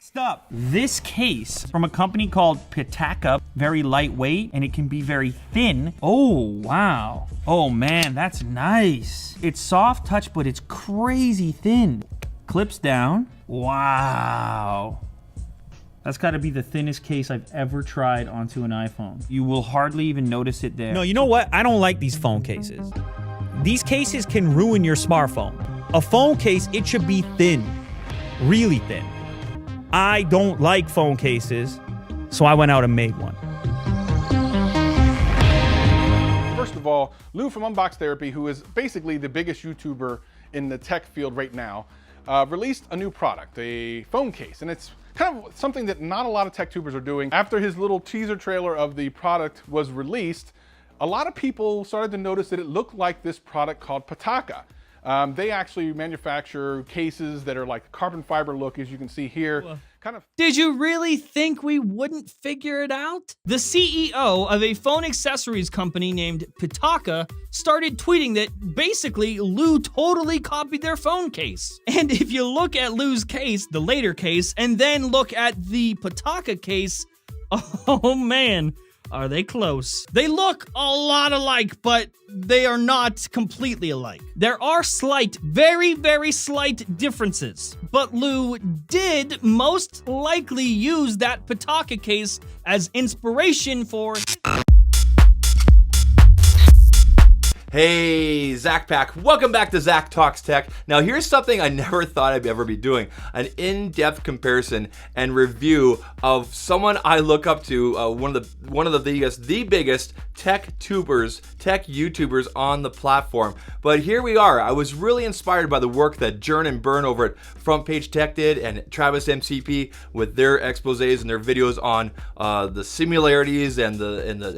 Stop. This case from a company called Pitaka, very lightweight, and it can be very thin. Oh, wow. Oh man, that's nice. It's soft touch, but it's crazy thin. Clips down. Wow. That's gotta be the thinnest case I've ever tried onto an iPhone. You will hardly even notice it there. No, you know what? I don't like these phone cases. These cases can ruin your smartphone. A phone case, it should be thin, really thin. I don't like phone cases, so I went out and made one. First of all, Lou from Unbox Therapy, who is basically the biggest YouTuber in the tech field right now, released a new product, a phone case, and it's kind of something that not a lot of tech tubers are doing. After his little teaser trailer of the product was released, a lot of people started to notice that it looked like this product called Pitaka. They actually manufacture cases that are like carbon fiber look, as you can see here. Did you really think we wouldn't figure it out? The CEO of a phone accessories company named Pitaka started tweeting that basically Lou totally copied their phone case. And if you look at Lou's case, the LaterCase, and then look at the Pitaka case, oh man, are they close? They look a lot alike, but they are not completely alike. There are slight, very, very slight differences, but Lou did most likely use that Pitaka case as inspiration for... Hey, Zach Pack. Welcome back to Zach Talks Tech. Now, here's something I never thought I'd ever be doing, an in-depth comparison and review of someone I look up to, one of the biggest tech YouTubers on the platform. But here we are. I was really inspired by the work that Jern and Byrne over at Front Page Tech did, and Travis MCP with their exposés and their videos on the similarities and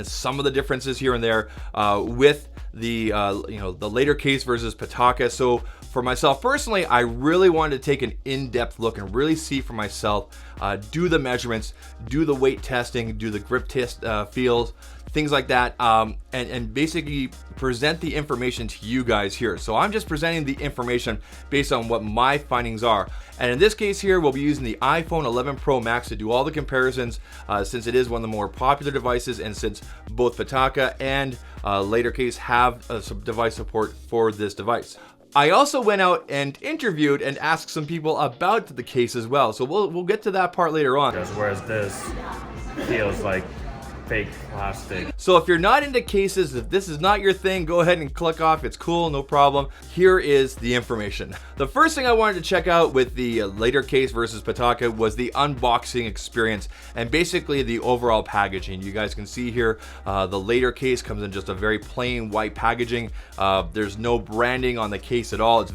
some of the differences here and there with the LaterCase versus Pitaka. So for myself personally, I really wanted to take an in-depth look and really see for myself, do the measurements, do the weight testing, do the grip test feels, things like that, and basically present the information to you guys here. So I'm just presenting the information based on what my findings are. And in this case here, we'll be using the iPhone 11 Pro Max to do all the comparisons, since it is one of the more popular devices, and since both Pitaka and LaterCase have some device support for this device. I also went out and interviewed and asked some people about the case as well. So we'll get to that part later on. Whereas this feels like fake plastic. So if you're not into cases, if this is not your thing, go ahead and click off. It's cool, no problem. Here is the information. The first thing I wanted to check out with the LaterCase versus Pitaka was the unboxing experience and basically the overall packaging. You guys can see here, the LaterCase comes in just a very plain white packaging. There's no branding on the case at all. It's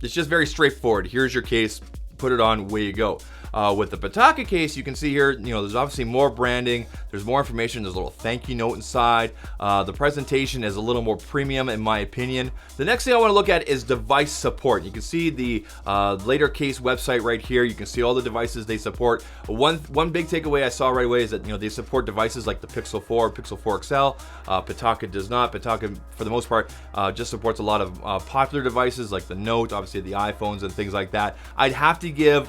just very straightforward. Here's your case, put it on, away you go. With the Pitaka case, you can see here, there's obviously more branding, there's more information, there's a little thank you note inside. The presentation is a little more premium in my opinion. The next thing I want to look at is device support. You can see the LaterCase website right here. You can see all the devices they support. One big takeaway I saw right away is that they support devices like the Pixel 4, Pixel 4 XL. Pitaka does not. Pitaka, for the most part, just supports a lot of popular devices like the Note, obviously the iPhones and things like that. I'd have to give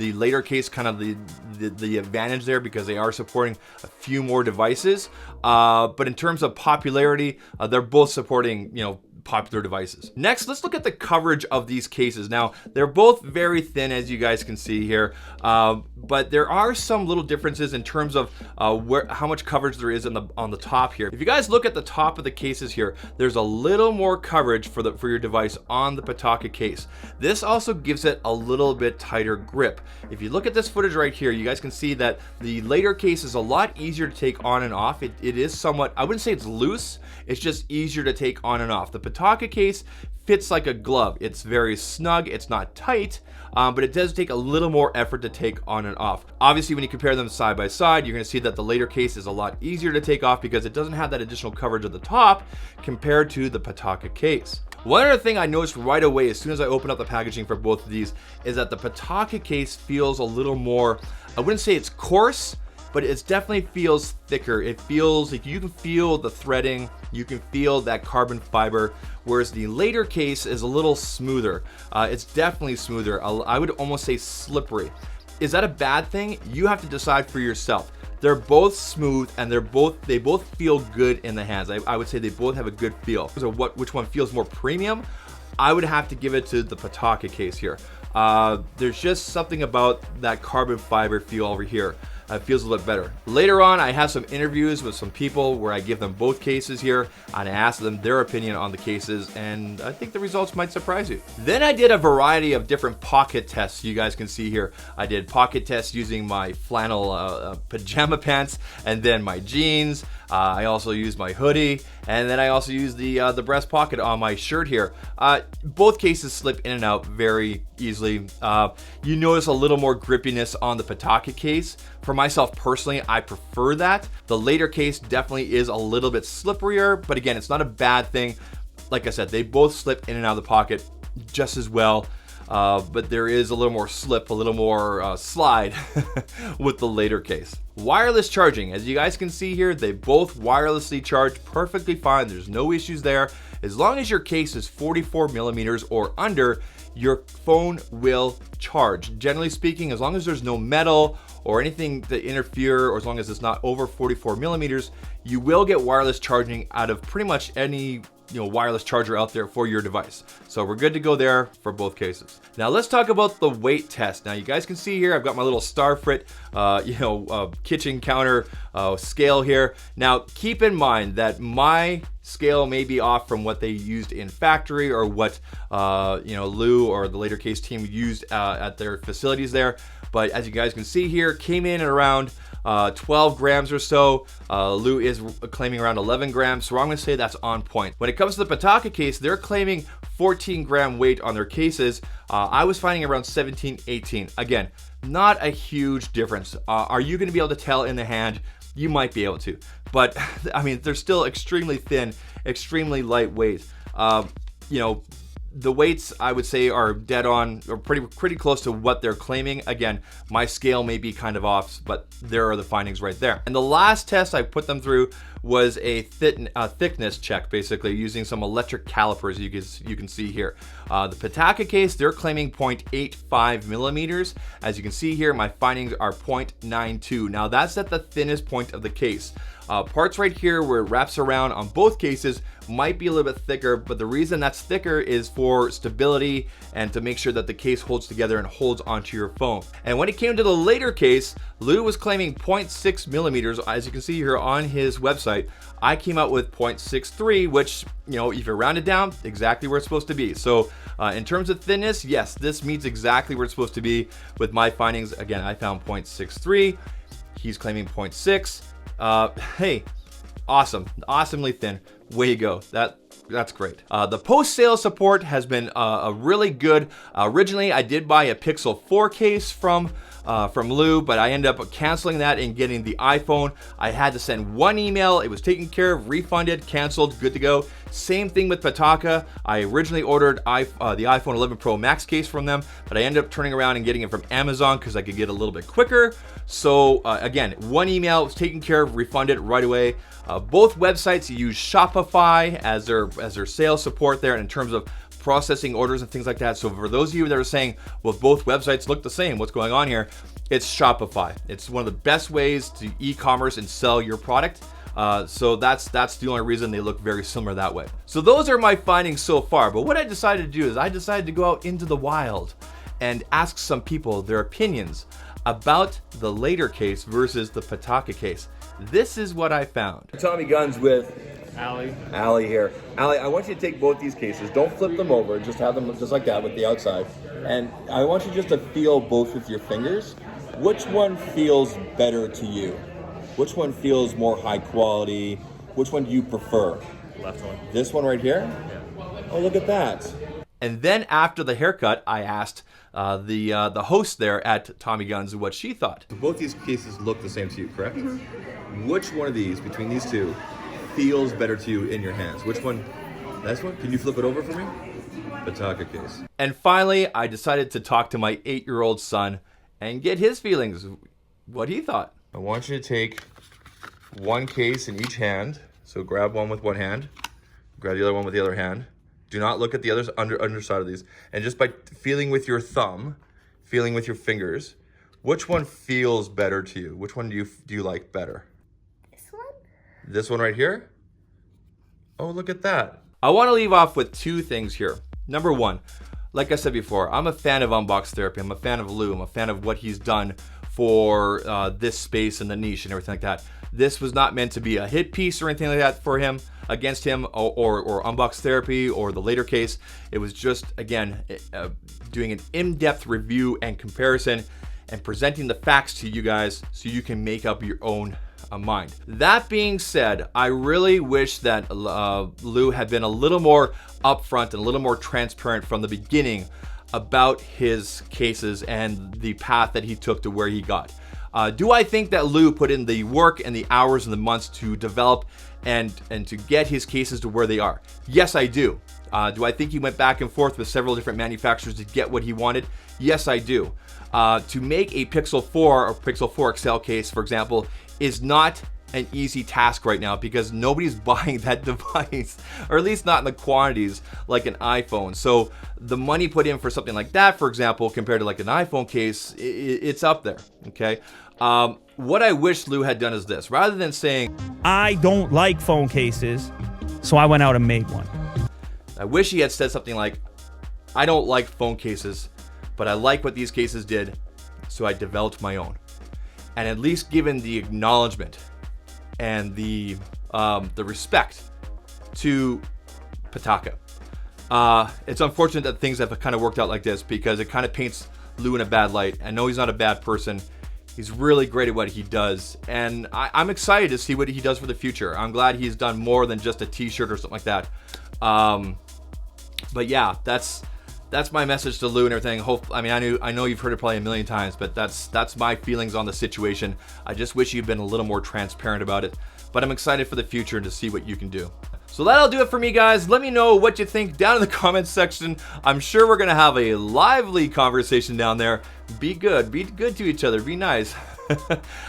the LaterCase kind of the advantage there because they are supporting a few more devices, but in terms of popularity, they're both supporting popular devices. Next, let's look at the coverage of these cases. Now, they're both very thin, as you guys can see here, but there are some little differences in terms of how much coverage there is on the top here. If you guys look at the top of the cases here, there's a little more coverage for your device on the Pitaka case. This also gives it a little bit tighter grip. If you look at this footage right here, you guys can see that the LaterCase is a lot easier to take on and off. It is somewhat, I wouldn't say it's loose, it's just easier to take on and off. The Pitaka case fits like a glove. It's very snug, it's not tight, but it does take a little more effort to take on and off. Obviously, when you compare them side by side, you're going to see that the LaterCase is a lot easier to take off because it doesn't have that additional coverage at the top compared to the Pitaka case. One other thing I noticed right away as soon as I opened up the packaging for both of these is that the Pitaka case feels a little more, I wouldn't say it's coarse, but it definitely feels thicker. It feels like you can feel the threading, you can feel that carbon fiber, whereas the LaterCase is a little smoother. It's definitely smoother. I would almost say slippery. Is that a bad thing? You have to decide for yourself. They're both smooth and they both feel good in the hands. I would say they both have a good feel. So which one feels more premium? I would have to give it to the Pitaka Case here. There's just something about that carbon fiber feel over here. It feels a little bit better. Later on, I have some interviews with some people where I give them both cases here and I ask them their opinion on the cases, and I think the results might surprise you. Then I did a variety of different pocket tests. You guys can see here, I did pocket tests using my flannel pajama pants and then my jeans. I also used my hoodie, and then I also used the breast pocket on my shirt here. Both cases slip in and out very easily. You notice a little more grippiness on the Pitaka Case. For myself personally, I prefer that. The LaterCase definitely is a little bit slipperier, but again, it's not a bad thing. Like I said, they both slip in and out of the pocket just as well. But there is a little more slip, a little more slide with the LaterCase. Wireless charging, as you guys can see here, they both wirelessly charge perfectly fine. There's no issues there. As long as your case is 44 millimeters or under, your phone will charge. Generally speaking, as long as there's no metal or anything to interfere, or as long as it's not over 44 millimeters, you will get wireless charging out of pretty much any wireless charger out there for your device. So we're good to go there for both cases. Now let's talk about the weight test. Now you guys can see here, I've got my little Starfrit, kitchen counter scale here. Now keep in mind that my scale may be off from what they used in factory or what Lou or the LaterCase team used at their facilities there. But as you guys can see here, came in at around 12 grams or so. Lou is claiming around 11 grams, so I'm going to say that's on point. When it comes to the Pitaka Case, they're claiming 14 gram weight on their cases. I was finding around 17, 18. Again, not a huge difference. Are you going to be able to tell in the hand? You might be able to, but I mean, they're still extremely thin, extremely lightweight. The weights, I would say, are dead on, or pretty close to what they're claiming. Again, my scale may be kind of off, but there are the findings right there. And the last test I put them through was a thickness check, basically using some electric calipers you can see here. The Pitaka Case, they're claiming 0.85 millimeters. As you can see here, my findings are 0.92. Now that's at the thinnest point of the case. Parts right here where it wraps around on both cases might be a little bit thicker, but the reason that's thicker is for stability and to make sure that the case holds together and holds onto your phone. And when it came to the LaterCase, Lou was claiming 0.6 millimeters. As you can see here on his website, I came out with 0.63, which, if you round it down, exactly where it's supposed to be. So in terms of thinness, yes, this meets exactly where it's supposed to be. With my findings, again, I found 0.63. He's claiming 0.6. Hey, awesome, awesomely thin. Way to go. That's great. The post-sale support has been really good. Originally, I did buy a Pixel 4 case from Lou, but I ended up canceling that and getting the iPhone. I had to send one email. It was taken care of, refunded, canceled, good to go. Same thing with Pitaka. I originally ordered the iPhone 11 Pro Max case from them, but I ended up turning around and getting it from Amazon because I could get a little bit quicker. So again, one email was taken care of, refunded right away. Both websites use Shopify as their sales support there in terms of processing orders and things like that. So for those of you that are saying, well, both websites look the same, what's going on here? It's Shopify. It's one of the best ways to e-commerce and sell your product. So that's the only reason they look very similar that way. So those are my findings so far. But what I decided to do is I decided to go out into the wild and ask some people their opinions about the LaterCase versus the Pitaka Case. This is what I found. Tommy Guns with Allie here. Allie, I want you to take both these cases. Don't flip them over. Just have them just like that with the outside. And I want you just to feel both with your fingers. Which one feels better to you? Which one feels more high quality? Which one do you prefer? Left one. This one right here? Yeah. Oh, look at that. And then after the haircut, I asked the host there at Tommy Guns what she thought. Both these cases look the same to you, correct? Mm-hmm. Which one of these, between these two, feels better to you in your hands? Which one? This one? Can you flip it over for me? Pitaka Case. And finally, I decided to talk to my 8-year-old son and get his feelings, what he thought. I want you to take one case in each hand. So grab one with one hand, grab the other one with the other hand. Do not look at the other underside of these. And just by feeling with your thumb, feeling with your fingers, which one feels better to you? Which one do you like better? This one? This one right here? Oh, look at that. I want to leave off with two things here. Number one, like I said before, I'm a fan of Unbox Therapy. I'm a fan of Lou. I'm a fan of what he's done for this space and the niche and everything like that. This was not meant to be a hit piece or anything like that for him, against him, or Unbox Therapy or the LaterCase. It was just, again, doing an in-depth review and comparison and presenting the facts to you guys so you can make up your own mind. That being said, I really wish that Lou had been a little more upfront and a little more transparent from the beginning about his cases and the path that he took to where he got. Do I think that Lou put in the work and the hours and the months to develop and to get his cases to where they are? Yes, I do. Do I think he went back and forth with several different manufacturers to get what he wanted? Yes, I do. To make a Pixel 4 or Pixel 4 XL case, for example, is not an easy task right now because nobody's buying that device, or at least not in the quantities like an iPhone. So the money put in for something like that, for example, compared to like an iPhone case, it's up there, okay? What I wish Lou had done is this. Rather than saying, I don't like phone cases, so I went out and made one. I wish he had said something like, I don't like phone cases, but I like what these cases did, so I developed my own. And at least given the acknowledgement and the respect to Pitaka. It's unfortunate that things have kind of worked out like this because it kind of paints Lou in a bad light. I know he's not a bad person. He's really great at what he does, and I'm excited to see what he does for the future. I'm glad he's done more than just a t-shirt or something like that. But yeah, that's my message to Lou and everything. I know you've heard it probably a million times, but that's my feelings on the situation. I just wish you'd been a little more transparent about it. But I'm excited for the future and to see what you can do. So that'll do it for me, guys. Let me know what you think down in the comments section. I'm sure we're gonna have a lively conversation down there. Be good to each other, be nice.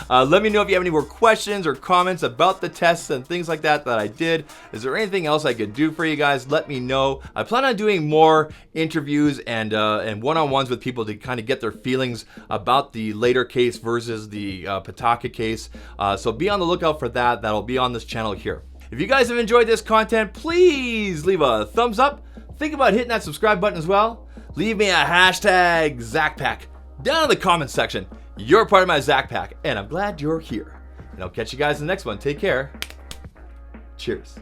Let me know if you have any more questions or comments about the tests and things like that I did. Is there anything else I could do for you guys? Let me know. I plan on doing more interviews and one-on-ones with people to kind of get their feelings about the LaterCase versus the Pitaka case. So be on the lookout for that. That'll be on this channel here. If you guys have enjoyed this content, please leave a thumbs up. Think about hitting that subscribe button as well. Leave me a hashtag ZachPack down in the comments section. You're part of my Zach Pack, and I'm glad you're here. And I'll catch you guys in the next one. Take care. Cheers.